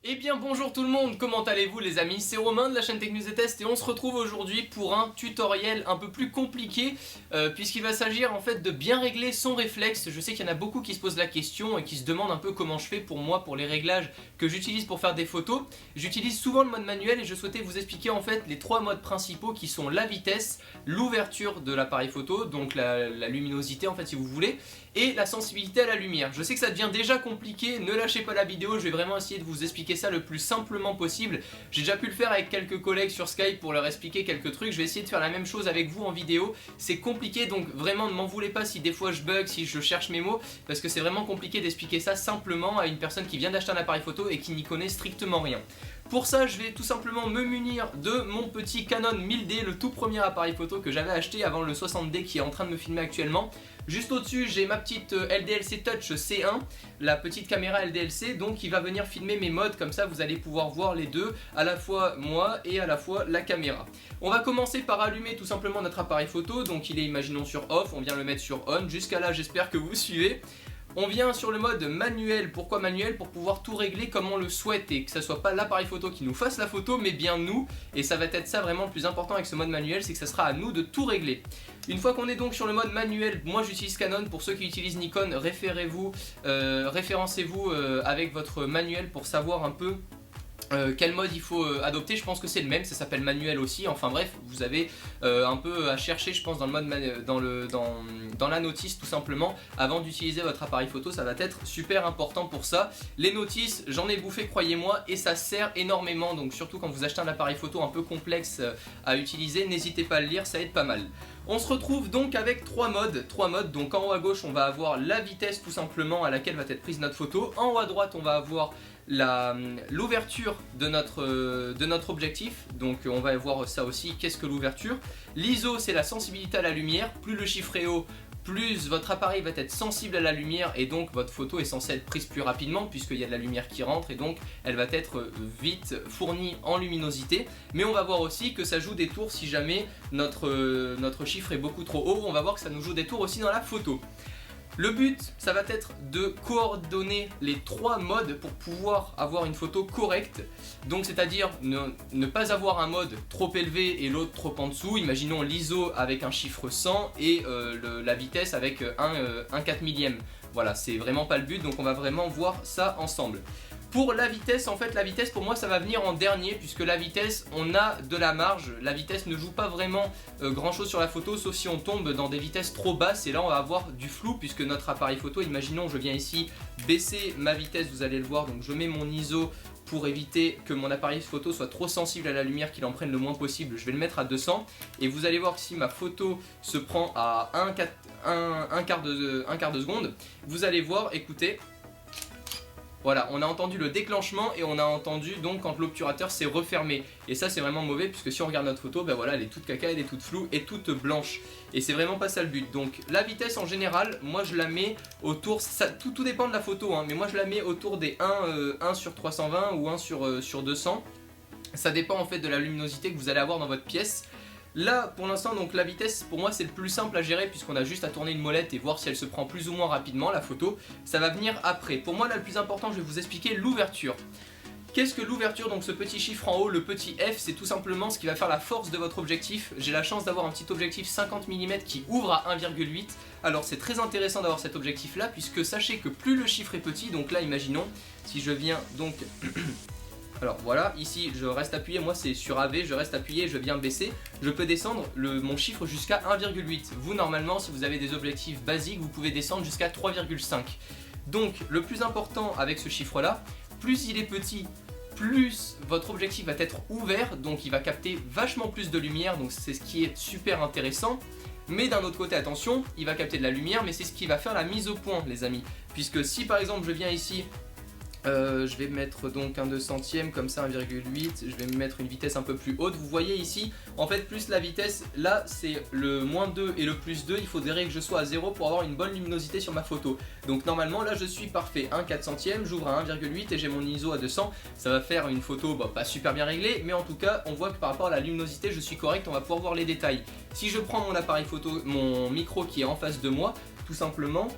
Eh bien bonjour tout le monde, comment allez-vous les amis? C'est Romain de la chaîne Tech News et Test et on se retrouve aujourd'hui pour un tutoriel un peu plus compliqué puisqu'il va s'agir en fait de bien régler son réflexe. Je sais qu'il y en a beaucoup qui se posent la question et qui se demandent un peu comment je fais pour les réglages que j'utilise pour faire des photos. J'utilise souvent le mode manuel et je souhaitais vous expliquer en fait les trois modes principaux qui sont la vitesse, l'ouverture de l'appareil photo, donc la luminosité en fait si vous voulez, et la sensibilité à la lumière. Je sais que ça devient déjà compliqué, ne lâchez pas la vidéo, je vais vraiment essayer de vous expliquer ça le plus simplement possible. J'ai déjà pu le faire avec quelques collègues sur Skype pour leur expliquer quelques trucs, je vais essayer de faire la même chose avec vous en vidéo. C'est compliqué donc vraiment ne m'en voulez pas si des fois je bug, si je cherche mes mots, parce que c'est vraiment compliqué d'expliquer ça simplement à une personne qui vient d'acheter un appareil photo et qui n'y connaît strictement rien. Pour ça, je vais tout simplement me munir de mon petit Canon 1000D, le tout premier appareil photo que j'avais acheté avant le 60D qui est en train de me filmer actuellement. Juste au-dessus, j'ai ma petite LDLC Touch C1, la petite caméra LDLC, donc qui va venir filmer mes modes, comme ça vous allez pouvoir voir les deux, à la fois moi et à la fois la caméra. On va commencer par allumer tout simplement notre appareil photo, donc il est imaginons sur off, on vient le mettre sur on, jusqu'à là j'espère que vous suivez. On vient sur le mode manuel. Pourquoi manuel? Pour pouvoir tout régler comme on le souhaite et que ça soit pas l'appareil photo qui nous fasse la photo mais bien nous, et ça va être ça vraiment le plus important avec ce mode manuel, c'est que ça sera à nous de tout régler. Une fois qu'on est donc sur le mode manuel, moi j'utilise Canon, pour ceux qui utilisent Nikon, référencez-vous avec votre manuel pour savoir un peu quel mode il faut adopter. Je pense que c'est le même, ça s'appelle manuel aussi, enfin bref, vous avez un peu à chercher je pense dans le mode dans la notice tout simplement avant d'utiliser votre appareil photo, ça va être super important pour ça. Les notices, j'en ai bouffé croyez-moi et ça sert énormément, donc surtout quand vous achetez un appareil photo un peu complexe à utiliser, n'hésitez pas à le lire, ça aide pas mal. On se retrouve donc avec trois modes, donc en haut à gauche on va avoir la vitesse tout simplement à laquelle va être prise notre photo, en haut à droite on va avoir l'ouverture de notre objectif, donc on va voir ça aussi, qu'est-ce que l'ouverture. L'ISO c'est la sensibilité à la lumière, plus le chiffre est haut, plus votre appareil va être sensible à la lumière et donc votre photo est censée être prise plus rapidement puisqu'il y a de la lumière qui rentre et donc elle va être vite fournie en luminosité. Mais on va voir aussi que ça joue des tours si jamais notre chiffre est beaucoup trop haut, on va voir que ça nous joue des tours aussi dans la photo. Le but, ça va être de coordonner les trois modes pour pouvoir avoir une photo correcte. Donc c'est-à-dire ne pas avoir un mode trop élevé et l'autre trop en dessous. Imaginons l'ISO avec un chiffre 100 et la vitesse avec un 4 millième. Voilà, c'est vraiment pas le but, donc on va vraiment voir ça ensemble. Pour la vitesse, en fait la vitesse pour moi ça va venir en dernier puisque la vitesse on a de la marge, la vitesse ne joue pas vraiment grand chose sur la photo sauf si on tombe dans des vitesses trop basses et là on va avoir du flou puisque notre appareil photo, imaginons je viens ici baisser ma vitesse, vous allez le voir, donc je mets mon ISO pour éviter que mon appareil photo soit trop sensible à la lumière, qu'il en prenne le moins possible, je vais le mettre à 200 et vous allez voir que si ma photo se prend à un quart de seconde, vous allez voir, écoutez. Voilà, on a entendu le déclenchement et on a entendu donc quand l'obturateur s'est refermé. Et ça c'est vraiment mauvais puisque si on regarde notre photo, ben voilà, elle est toute caca, elle est toute floue et toute blanche. Et c'est vraiment pas ça le but. Donc la vitesse en général, moi je la mets autour, tout dépend de la photo, hein, mais moi je la mets autour des 1 sur 320 ou 1 sur 200. Ça dépend en fait de la luminosité que vous allez avoir dans votre pièce. Là pour l'instant donc la vitesse pour moi c'est le plus simple à gérer puisqu'on a juste à tourner une molette et voir si elle se prend plus ou moins rapidement la photo. Ça va venir après. Pour moi là le plus important je vais vous expliquer l'ouverture. Qu'est-ce que l'ouverture? Donc ce petit chiffre en haut, le petit F, c'est tout simplement ce qui va faire la force de votre objectif. J'ai la chance d'avoir un petit objectif 50 mm qui ouvre à 1,8. Alors c'est très intéressant d'avoir cet objectif là puisque sachez que plus le chiffre est petit, donc là imaginons si je viens donc alors voilà, ici je reste appuyé, moi c'est sur AV, je reste appuyé, je viens baisser, je peux descendre mon chiffre jusqu'à 1,8. Vous normalement si vous avez des objectifs basiques, vous pouvez descendre jusqu'à 3,5. Donc le plus important avec ce chiffre là, plus il est petit, plus votre objectif va être ouvert, donc il va capter vachement plus de lumière, donc c'est ce qui est super intéressant. Mais d'un autre côté attention, il va capter de la lumière, mais c'est ce qui va faire la mise au point les amis. Puisque si par exemple je viens ici, je vais mettre donc un 200e comme ça 1,8, je vais me mettre une vitesse un peu plus haute. Vous voyez ici en fait plus la vitesse, là c'est le -2 et le +2, il faudrait que je sois à 0 pour avoir une bonne luminosité sur ma photo. Donc normalement là je suis parfait, 1/400e, j'ouvre à 1,8 et j'ai mon ISO à 200, ça va faire une photo pas super bien réglée, mais en tout cas on voit que par rapport à la luminosité je suis correct, on va pouvoir voir les détails. Si je prends mon appareil photo, mon micro qui est en face de moi, tout simplement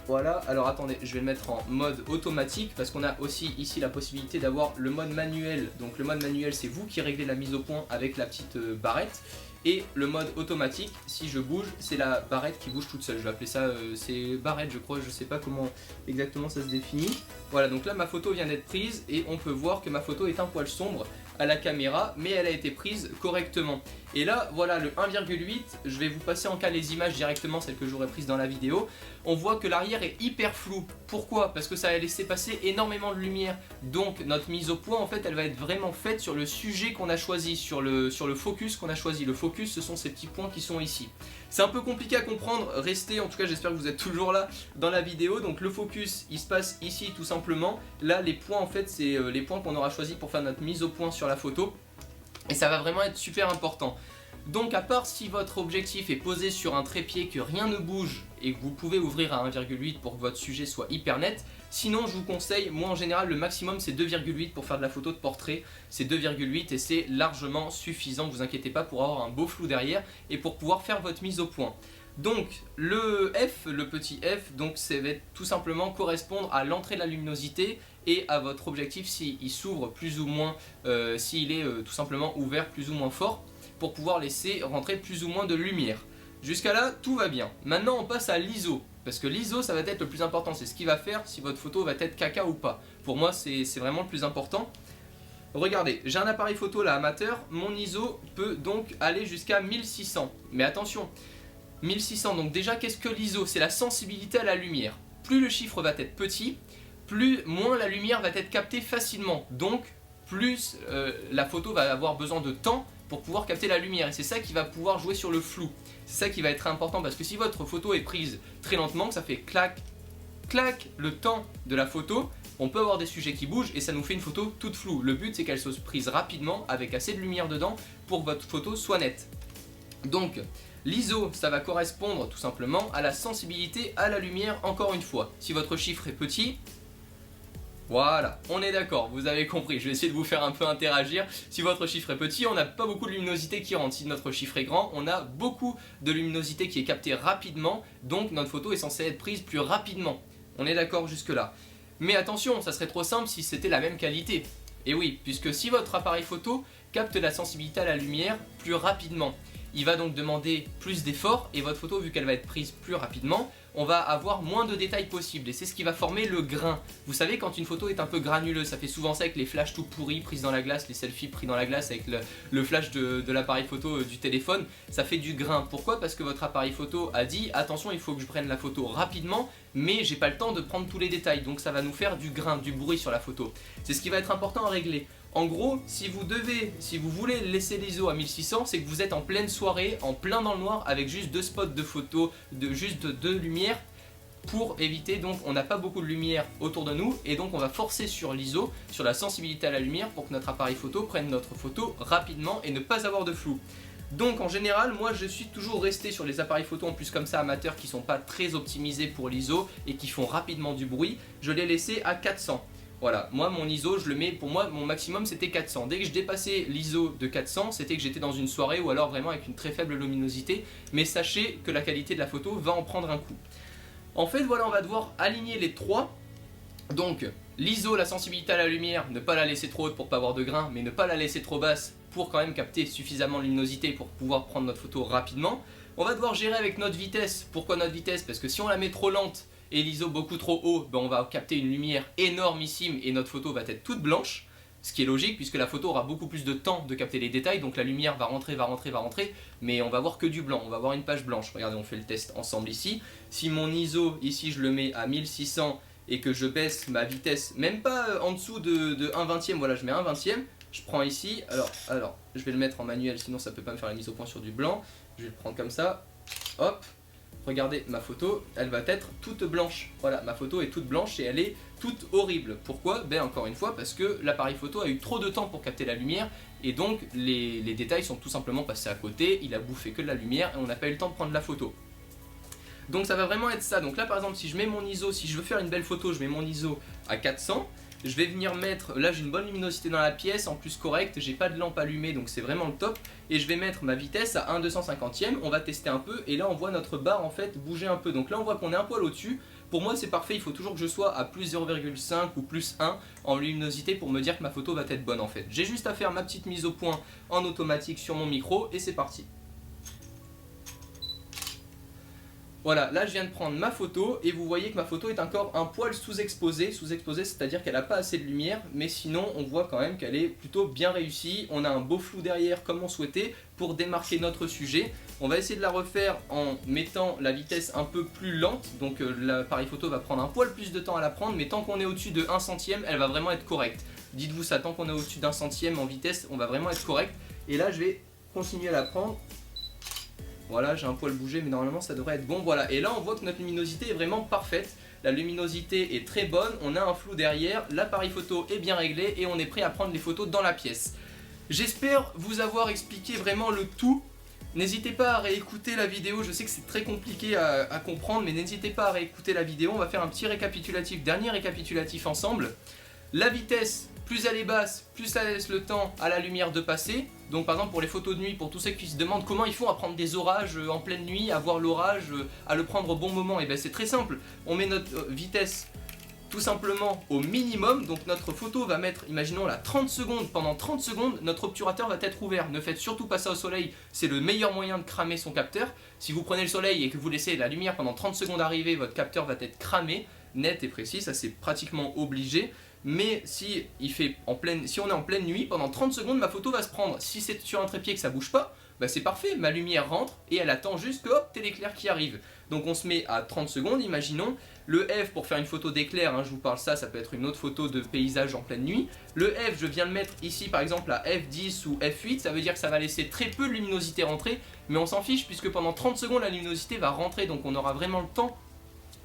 Voilà, alors attendez, je vais le mettre en mode automatique parce qu'on a aussi ici la possibilité d'avoir le mode manuel. Donc le mode manuel, c'est vous qui réglez la mise au point avec la petite barrette. Et le mode automatique, si je bouge, c'est la barrette qui bouge toute seule. Je vais appeler ça, c'est barrette je crois, je sais pas comment exactement ça se définit. Voilà, donc là ma photo vient d'être prise et on peut voir que ma photo est un poil sombre à la caméra, mais elle a été prise correctement. Et là, voilà le 1,8, je vais vous passer en cas les images directement, celles que j'aurais prises dans la vidéo. On voit que l'arrière est hyper flou. Pourquoi? Parce que ça a laissé passer énormément de lumière. Donc notre mise au point, en fait, elle va être vraiment faite sur le sujet qu'on a choisi, sur le focus qu'on a choisi. Le focus, ce sont ces petits points qui sont ici. C'est un peu compliqué à comprendre, restez, en tout cas j'espère que vous êtes toujours là dans la vidéo. Donc le focus, il se passe ici tout simplement. Là, les points, en fait, c'est les points qu'on aura choisi pour faire notre mise au point sur la photo. Et ça va vraiment être super important. Donc à part si votre objectif est posé sur un trépied, que rien ne bouge et que vous pouvez ouvrir à 1,8 pour que votre sujet soit hyper net. Sinon je vous conseille, moi en général le maximum c'est 2,8 pour faire de la photo de portrait. C'est 2,8 et c'est largement suffisant, ne vous inquiétez pas, pour avoir un beau flou derrière et pour pouvoir faire votre mise au point. Donc le F, le petit F, donc ça va tout simplement correspondre à l'entrée de la luminosité et à votre objectif s'il s'ouvre plus ou moins, s'il est tout simplement ouvert plus ou moins fort, pour pouvoir laisser rentrer plus ou moins de lumière. Jusqu'à là, tout va bien. Maintenant, on passe à l'ISO, parce que l'ISO, ça va être le plus important. C'est ce qui va faire si votre photo va être caca ou pas. Pour moi, c'est vraiment le plus important. Regardez, j'ai un appareil photo là amateur, mon ISO peut donc aller jusqu'à 1600. Mais attention, 1600, donc déjà, qu'est-ce que l'ISO? C'est la sensibilité à la lumière. Plus le chiffre va être petit, moins la lumière va être captée facilement. Donc, plus la photo va avoir besoin de temps pour pouvoir capter la lumière, et c'est ça qui va pouvoir jouer sur le flou. C'est ça qui va être important, parce que si votre photo est prise très lentement, que ça fait clac, clac le temps de la photo, on peut avoir des sujets qui bougent et ça nous fait une photo toute floue. Le but c'est qu'elle soit prise rapidement avec assez de lumière dedans pour que votre photo soit nette. Donc l'ISO, ça va correspondre tout simplement à la sensibilité à la lumière, encore une fois. Si votre chiffre est petit, voilà, on est d'accord, vous avez compris, je vais essayer de vous faire un peu interagir. Si votre chiffre est petit, on n'a pas beaucoup de luminosité qui rentre. Si notre chiffre est grand, on a beaucoup de luminosité qui est captée rapidement, donc notre photo est censée être prise plus rapidement. On est d'accord jusque là. Mais attention, ça serait trop simple si c'était la même qualité. Et oui, puisque si votre appareil photo capte la sensibilité à la lumière plus rapidement, il va donc demander plus d'efforts, et votre photo, vu qu'elle va être prise plus rapidement, on va avoir moins de détails possibles, et c'est ce qui va former le grain. Vous savez, quand une photo est un peu granuleuse, ça fait souvent ça avec les flashs tout pourris prises dans la glace, les selfies pris dans la glace avec le flash de l'appareil photo du téléphone, ça fait du grain. Pourquoi? Parce que votre appareil photo a dit attention, il faut que je prenne la photo rapidement, mais j'ai pas le temps de prendre tous les détails, donc ça va nous faire du grain, du bruit sur la photo. C'est ce qui va être important à régler. En gros, si vous voulez laisser l'ISO à 1600, c'est que vous êtes en pleine soirée, en plein dans le noir, avec juste deux spots de photo, juste deux lumières, pour éviter, donc on n'a pas beaucoup de lumière autour de nous, et donc on va forcer sur l'ISO, sur la sensibilité à la lumière, pour que notre appareil photo prenne notre photo rapidement et ne pas avoir de flou. Donc en général, moi je suis toujours resté sur les appareils photo en plus comme ça amateurs qui sont pas très optimisés pour l'ISO et qui font rapidement du bruit, je l'ai laissé à 400. Voilà, moi mon ISO, je le mets, pour moi mon maximum c'était 400. Dès que je dépassais l'ISO de 400, c'était que j'étais dans une soirée ou alors vraiment avec une très faible luminosité. Mais sachez que la qualité de la photo va en prendre un coup. En fait voilà, on va devoir aligner les trois. Donc l'ISO, la sensibilité à la lumière, ne pas la laisser trop haute pour pas avoir de grain, mais ne pas la laisser trop basse pour quand même capter suffisamment de luminosité pour pouvoir prendre notre photo rapidement. On va devoir gérer avec notre vitesse. Pourquoi notre vitesse? Parce que si on la met trop lente et l'ISO beaucoup trop haut, ben on va capter une lumière énormissime et notre photo va être toute blanche, ce qui est logique puisque la photo aura beaucoup plus de temps de capter les détails, donc la lumière va rentrer, mais on va voir que du blanc, on va voir une page blanche. Regardez, on fait le test ensemble ici. Si mon ISO ici je le mets à 1600 et que je baisse ma vitesse, même pas en dessous de 1/20, voilà, je mets 1/20, je prends ici, alors je vais le mettre en manuel sinon ça peut pas me faire la mise au point sur du blanc, je vais le prendre comme ça, hop. Regardez, ma photo, elle va être toute blanche. Voilà, ma photo est toute blanche et elle est toute horrible. Pourquoi? Ben encore une fois, parce que l'appareil photo a eu trop de temps pour capter la lumière et donc les détails sont tout simplement passés à côté, il a bouffé que de la lumière et on n'a pas eu le temps de prendre la photo. Donc ça va vraiment être ça. Donc là par exemple, si je mets mon ISO, si je veux faire une belle photo, je mets mon ISO à 400. Je vais venir mettre, là j'ai une bonne luminosité dans la pièce, en plus correcte, j'ai pas de lampe allumée donc c'est vraiment le top. Et je vais mettre ma vitesse à 1/250e, on va tester un peu et là on voit notre barre en fait bouger un peu. Donc là on voit qu'on est un poil au-dessus. Pour moi c'est parfait, il faut toujours que je sois à plus 0,5 ou plus 1 en luminosité pour me dire que ma photo va être bonne en fait. J'ai juste à faire ma petite mise au point en automatique sur mon micro et c'est parti. Voilà, là je viens de prendre ma photo et vous voyez que ma photo est encore un poil sous-exposée. Sous-exposée, c'est-à-dire qu'elle n'a pas assez de lumière, mais sinon on voit quand même qu'elle est plutôt bien réussie. On a un beau flou derrière comme on souhaitait pour démarquer notre sujet. On va essayer de la refaire en mettant la vitesse un peu plus lente, donc l'appareil photo va prendre un poil plus de temps à la prendre, mais tant qu'on est au-dessus de 1 centième, elle va vraiment être correcte. Dites-vous ça, tant qu'on est au-dessus d'1 centième en vitesse, on va vraiment être correct. Et là je vais continuer à la prendre. Voilà, j'ai un poil bougé, mais normalement ça devrait être bon. Voilà, et là on voit que notre luminosité est vraiment parfaite. La luminosité est très bonne, on a un flou derrière, l'appareil photo est bien réglé et on est prêt à prendre les photos dans la pièce. J'espère vous avoir expliqué vraiment le tout. N'hésitez pas à réécouter la vidéo, je sais que c'est très compliqué à comprendre, mais n'hésitez pas à réécouter la vidéo. On va faire un petit récapitulatif, dernier récapitulatif ensemble. La vitesse, plus elle est basse, plus ça laisse le temps à la lumière de passer. Donc par exemple pour les photos de nuit, pour tous ceux qui se demandent comment ils font à prendre des orages en pleine nuit, à voir l'orage, à le prendre au bon moment, et bien c'est très simple. On met notre vitesse tout simplement au minimum, donc notre photo va mettre, imaginons là, 30 secondes, pendant 30 secondes, notre obturateur va être ouvert. Ne faites surtout pas ça au soleil, c'est le meilleur moyen de cramer son capteur. Si vous prenez le soleil et que vous laissez la lumière pendant 30 secondes arriver, votre capteur va être cramé, net et précis, ça c'est pratiquement obligé. Mais si on est en pleine nuit, pendant 30 secondes, ma photo va se prendre. Si c'est sur un trépied que ça bouge pas, bah c'est parfait, ma lumière rentre et elle attend juste que hop, t'es l'éclair qui arrive. Donc on se met à 30 secondes, imaginons. Le F pour faire une photo d'éclair, hein, je vous parle ça peut être une autre photo de paysage en pleine nuit. Le F, je viens le mettre ici par exemple à F10 ou F8, ça veut dire que ça va laisser très peu de luminosité rentrer, mais on s'en fiche puisque pendant 30 secondes la luminosité va rentrer, donc on aura vraiment le temps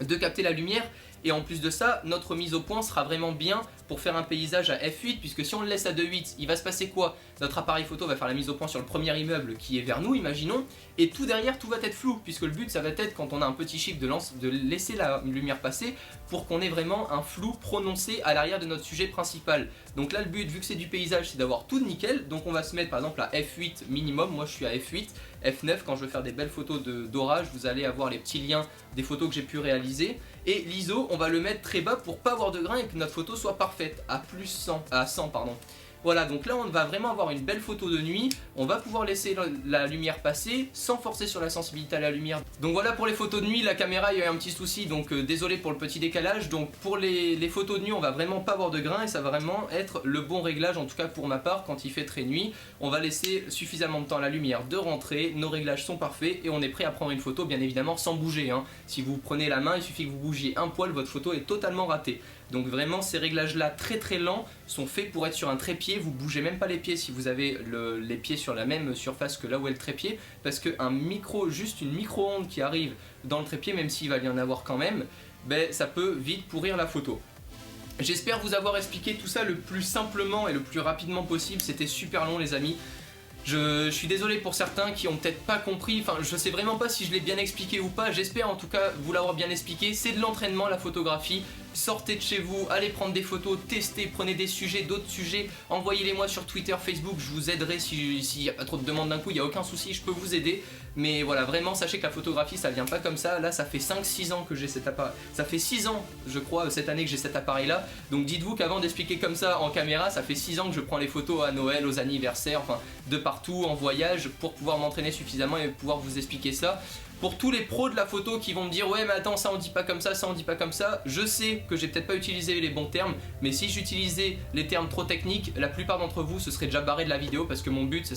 de capter la lumière. Et en plus de ça, notre mise au point sera vraiment bien pour faire un paysage à f8, puisque si on le laisse à 2.8, il va se passer quoi? Notre appareil photo va faire la mise au point sur le premier immeuble qui est vers nous, imaginons, et tout derrière, tout va être flou, puisque le but ça va être, quand on a un petit chiffre, de laisser la lumière passer pour qu'on ait vraiment un flou prononcé à l'arrière de notre sujet principal. Donc là le but, vu que c'est du paysage, c'est d'avoir tout nickel, donc on va se mettre par exemple à f8 minimum, moi je suis à f8, f9 quand je veux faire des belles photos d'orage, vous allez avoir les petits liens des photos que j'ai pu réaliser. Et l'ISO, on va le mettre très bas pour pas avoir de grain et que notre photo soit parfaite, à 100 pardon. Voilà, donc là on va vraiment avoir une belle photo de nuit, on va pouvoir laisser la lumière passer sans forcer sur la sensibilité à la lumière. Donc voilà pour les photos de nuit, la caméra il y a eu un petit souci, donc désolé pour le petit décalage. Donc pour les photos de nuit on va vraiment pas avoir de grain et ça va vraiment être le bon réglage, en tout cas pour ma part quand il fait très nuit. On va laisser suffisamment de temps à la lumière de rentrer, nos réglages sont parfaits et on est prêt à prendre une photo bien évidemment sans bouger, hein. Si vous prenez la main, il suffit que vous bougiez un poil, votre photo est totalement ratée. Donc vraiment ces réglages là très lents sont faits pour être sur un trépied, vous bougez même pas les pieds si vous avez les pieds sur la même surface que là où est le trépied, parce qu'un juste une micro-onde qui arrive dans le trépied, même s'il va y en avoir quand même, ben, ça peut vite pourrir la photo. J'espère vous avoir expliqué tout ça le plus simplement et le plus rapidement possible, c'était super long les amis. Je suis désolé pour certains qui ont peut-être pas compris, enfin je sais vraiment pas si je l'ai bien expliqué ou pas, j'espère en tout cas vous l'avoir bien expliqué. C'est de l'entraînement la photographie, sortez de chez vous, allez prendre des photos, testez, prenez des sujets, d'autres sujets, envoyez-les moi sur Twitter, Facebook, je vous aiderai s'il n'y a pas trop de demandes d'un coup, il n'y a aucun souci, je peux vous aider. Mais voilà, vraiment sachez que la photographie ça vient pas comme ça, là ça fait 5-6 ans que j'ai cet appareil, ça fait 6 ans je crois cette année que j'ai cet appareil là, donc dites-vous qu'avant d'expliquer comme ça en caméra, ça fait 6 ans que je prends les photos à Noël, aux anniversaires, enfin de partout, en voyage, pour pouvoir m'entraîner suffisamment et pouvoir vous expliquer ça. Pour tous les pros de la photo qui vont me dire ouais mais attends ça on dit pas comme ça, ça on dit pas comme ça, je sais que j'ai peut-être pas utilisé les bons termes, mais si j'utilisais les termes trop techniques, la plupart d'entre vous se seraient déjà barrés de la vidéo, parce que mon but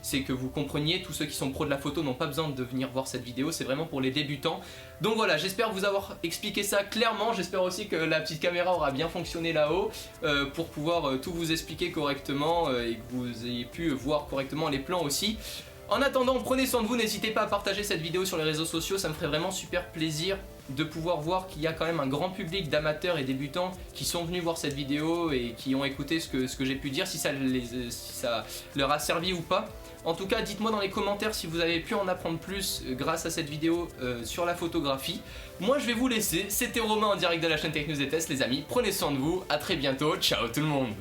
c'est que vous compreniez, tous ceux qui sont pros de la photo n'ont pas besoin de venir voir cette vidéo, c'est vraiment pour les débutants. Donc voilà, j'espère vous avoir expliqué ça clairement, j'espère aussi que la petite caméra aura bien fonctionné là-haut pour pouvoir tout vous expliquer correctement et que vous ayez pu voir correctement les plans aussi. En attendant, prenez soin de vous, n'hésitez pas à partager cette vidéo sur les réseaux sociaux, ça me ferait vraiment super plaisir de pouvoir voir qu'il y a quand même un grand public d'amateurs et débutants qui sont venus voir cette vidéo et qui ont écouté ce que j'ai pu dire, si ça leur a servi ou pas. En tout cas, dites-moi dans les commentaires si vous avez pu en apprendre plus grâce à cette vidéo sur la photographie. Moi je vais vous laisser, c'était Romain en direct de la chaîne Tech News et Test les amis, prenez soin de vous, à très bientôt, ciao tout le monde.